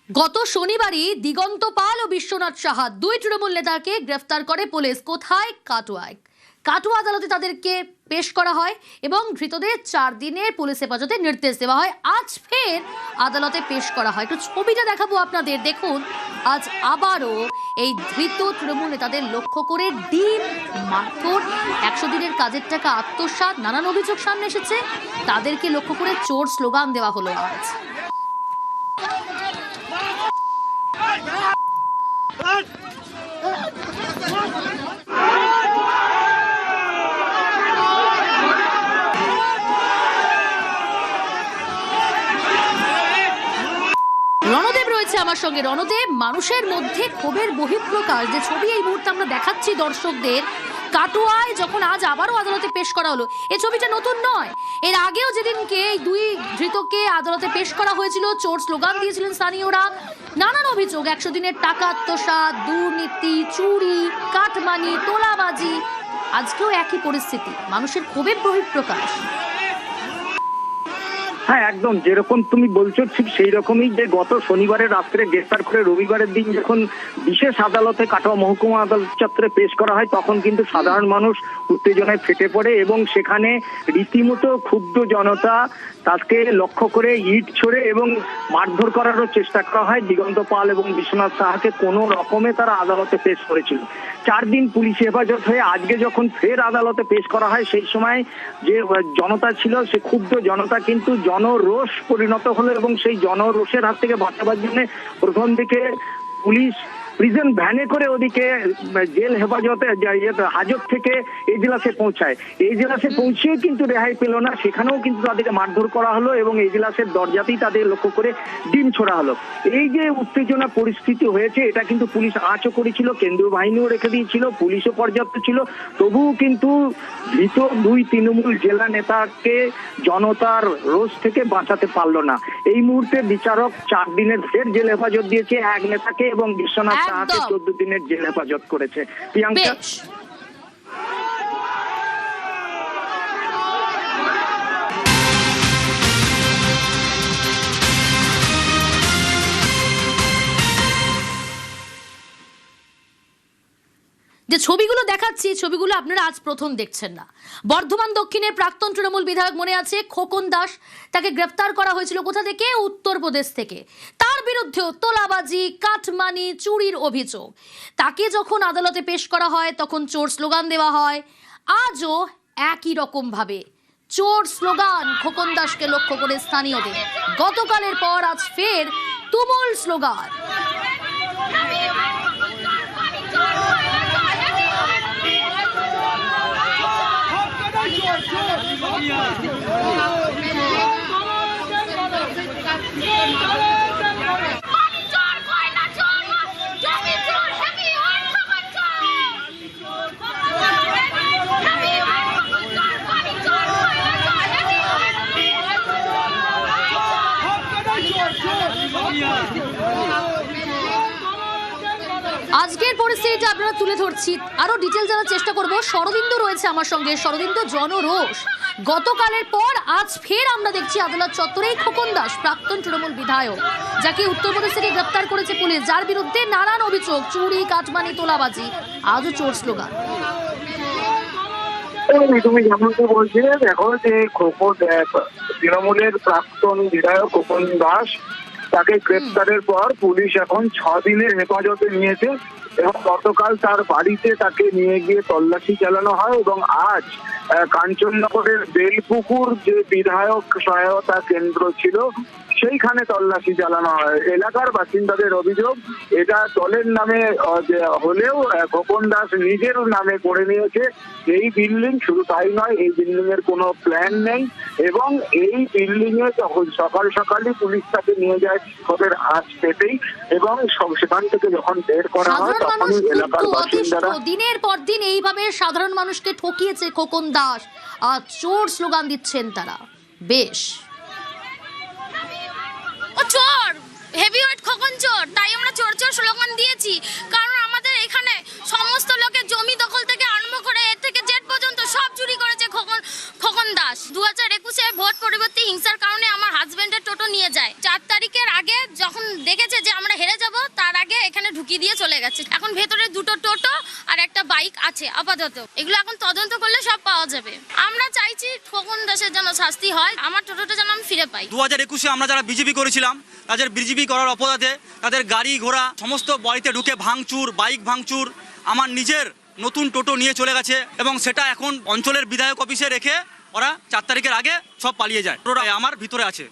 গত শনিবারই দিগন্ত পাল ও বিশ্বনাথ সাহা দুই তৃণমূল নেতাকে গ্রেফতার করে পুলিশ। কোথায়? কাটোয়ায়। কাটোয়া আদালতে তাদেরকে পেশ করা হয় এবং ধৃতদের 4 দিনের পুলিশ হেফাজতে নির্দেশ দেওয়া হয়। আজ ফের আদালতে পেশ করা হয়। একটু ছবিটা দেখাবো আপনাদের, দেখুন। আজ আবারও এই ধৃত তৃণমূল নেতাদের লক্ষ্য করে ডিম, মারধর, 100 দিনের কাজের টাকা আত্মসাৎ, নানান অভিযোগ সামনে এসেছে। তাদেরকে লক্ষ্য করে চোর স্লোগান দেওয়া হলো আজ। রণদেব রয়েছে আমার সঙ্গে। রণদেব, মানুষের মধ্যে ক্ষোভের বহিঃপ্রকাশ, যে ছবি এই মুহূর্তে আমরা দেখাচ্ছি দর্শকদের, কাটোয়ায় যখন আজ আবারও আদালতে পেশ করা হলো, এই ছবিটা নতুন নয়। এর আগেও যেদিনকে এই দুই ধৃতকে আদালতে পেশ করা হয়েছিল, চোর স্লোগান দিয়েছিলেন স্থানীয়রা, নানান অভিযোগ, 100 দিনের টাকা আত্মসাৎ, দুর্নীতি, চুরি, কাটমানি, তোলাবাজি। আজকেও একই পরিস্থিতি, মানুষের ক্ষোভের বহিঃপ্রকাশ। হ্যাঁ, একদম যেরকম তুমি বলছো ঠিক সেই রকমই, যে গত শনিবারের রাত্রে গ্রেফতার করে রবিবারের দিন যখন বিশেষ আদালতে কাটোয়া মহকুমা আদালত চত্বরে পেশ করা হয়, তখন কিন্তু সাধারণ মানুষ উত্তেজনায় ফেটে পড়ে এবং সেখানে রীতিমতো ক্ষুব্ধ জনতা তাকে লক্ষ্য করে ইট ছোড়ে এবং মারধর করারও চেষ্টা করা হয়। দিগন্ত পাল এবং বিশ্বনাথ সাহাকে কোনো রকমে তারা আদালতে পেশ করেছিল। 4 দিন পুলিশ হেফাজত হয়ে আজকে যখন ফের আদালতে পেশ করা হয়, সেই সময় যে জনতা ছিল, সে ক্ষুব্ধ জনতা কিন্তু জনরোষ পরিণত হলো এবং সেই জনরোষের হাত থেকে বাঁচাবার জন্য প্রথম দিকে পুলিশ প্রিজন ভ্যানে করে ওদিকে জেল হেফাজতে হাজত থেকে এজলাসে পৌঁছায়। এজলাসে পৌঁছেও কিন্তু রেহাই পেল না, সেখানেও কিন্তু তাদেরকে মারধর করা হলো এবং এজলাসের দরজাতেই তাদের লক্ষ্য করে ডিম ছোড়া হলো। এই যে উত্তেজনা পরিস্থিতি হয়েছে, এটা কিন্তু পুলিশ আঁচও করেছিল, কেন্দ্রীয় বাহিনীও রেখে দিয়েছিল, পুলিশও পর্যাপ্ত ছিল, তবুও কিন্তু ধৃত 2 তৃণমূল জেলা নেতাকে জনতার রোষ থেকে বাঁচাতে পারলো না। এই মুহূর্তে বিচারক 4 দিনের ফের জেল হেফাজত দিয়েছে এক নেতাকে এবং বিশ্বনাথ সাহাকে 14 দিনের জেল হেফাজত করেছে। প্রিয়াঙ্কা, যে ছবিগুলো দেখাচ্ছি, ছবিগুলো আপনারা আজ প্রথম দেখছেন না। বর্ধমান দক্ষিণের প্রাক্তন তৃণমূল বিধায়ক, মনে আছে, খোকন দাস, তাকে গ্রেফতার করা হয়েছিল কোথা থেকে? উত্তরপ্রদেশ থেকে। তার বিরুদ্ধেও তোলাবাজি, কাটমানি, চুরির অভিযোগ। তাকে যখন আদালতে পেশ করা হয় তখন চোর স্লোগান দেওয়া হয়। আজও একই রকম ভাবে চোর স্লোগান খোকন দাসকে লক্ষ্য করে স্থানীয়দের। গতকালের পর আজ ফের তুমুল স্লোগান। আজকের পরিস্থিতিটা আপনারা তুলে ধরছি, আরো ডিটেল জানার চেষ্টা করব। শরদিন্দু রয়েছে আমার সঙ্গে। শরদিন্দু, জনরোষ গতকালের পর আজ ফের আমরা দেখছি আদালত চত্বরেই খোকন দাস, প্রাক্তন তৃণমূল বিধায়ক, যাকে উত্তরপ্রদেশ থেকে গ্রেফতার করেছে পুলিশ, যার বিরুদ্ধে নানান অভিযোগ, চুরি, কাটমানি, তোলাবাজি, আজও চোর স্লোগান। তুমি যেমনটা বলছিলে, দেখো যে তৃণমূলের প্রাক্তন বিধায়ক খোকন দাস, তাকে গ্রেপ্তারের পর পুলিশ এখন 6 দিনের হেফাজতে নিয়েছে এবং গতকাল তার বাড়িতে তাকে নিয়ে গিয়ে তল্লাশি চালানো হয় এবং আজ কাঞ্চননগরের বেলপুকুর যে বিধায়ক সহায়তা কেন্দ্র ছিল সেইখানে তল্লাশি চালানো হয়। এলাকার বাসিন্দাদের অভিযোগ, এটা দলের নামে হলেও খোকন দাস নিজের নামে করে নিয়েছে এই বিল্ডিং। শুধু তাই নয়, এই বিল্ডিং এর কোনো প্ল্যান নেই এবং এই বিল্ডিং এ সকাল সকালই পুলিশ তাকে নিয়ে যায় বিক্ষোভের আঁচ পেতেই এবং সেখান থেকে যখন বের করা হয় তখনই এলাকার বাসিন্দারা দিনের পর দিন এইভাবে সাধারণ মানুষকে ঠকিয়েছে খোকন দাস, আর চোর স্লোগান দিচ্ছেন তারা। বেশ, ও চোর, হেভিওয়েট খোকন চোর, তাই আমরা চোর চোর স্লোগান দিয়েছি। কারণ আমাদের এখানে সমস্ত লোকের জমি দখল থেকে আরম্ভ করে এর থেকে জেড পর্যন্ত সব চুরি করেছে খোকন দাস। 2021-এ ভোট পরিবর্তে হিংসার কারণে আমার হাজবেন্ডের টোটো টোটো নিয়ে যায়। 4 তারিখের আগে যখন দেখেছে যে আমরা হেরে যাব, তার আগে এখানে ঢুকিয়ে দিয়ে চলে গেছে। এখন ভেতরে 2টো টোটো আর একটা বাইক আছে আপাতত। এগুলো এখন তদন্ত করলে সব পাওয়া যাবে। আমরা চাইছি খোকন দাসের যেন শাস্তি হয়, আমার টোটোটা যেন আমি ফিরে পাই। 2021-এ আমরা যারা বিজেপি করেছিলাম, তাদের বিজেপি করার অপরাধে তাদের গাড়ি ঘোড়া সমস্ত বাড়িতে ঢুকে ভাঙচুর, বাইক ভাঙচুর, আমার নিজের নতুন টোটো নিয়ে চলে গেছে এবং সেটা এখন অঞ্চলের বিধায়ক অফিসে রেখে ওরা 4 তারিখের আগে সব পালিয়ে যায়। টোটো আমার ভিতরে আছে।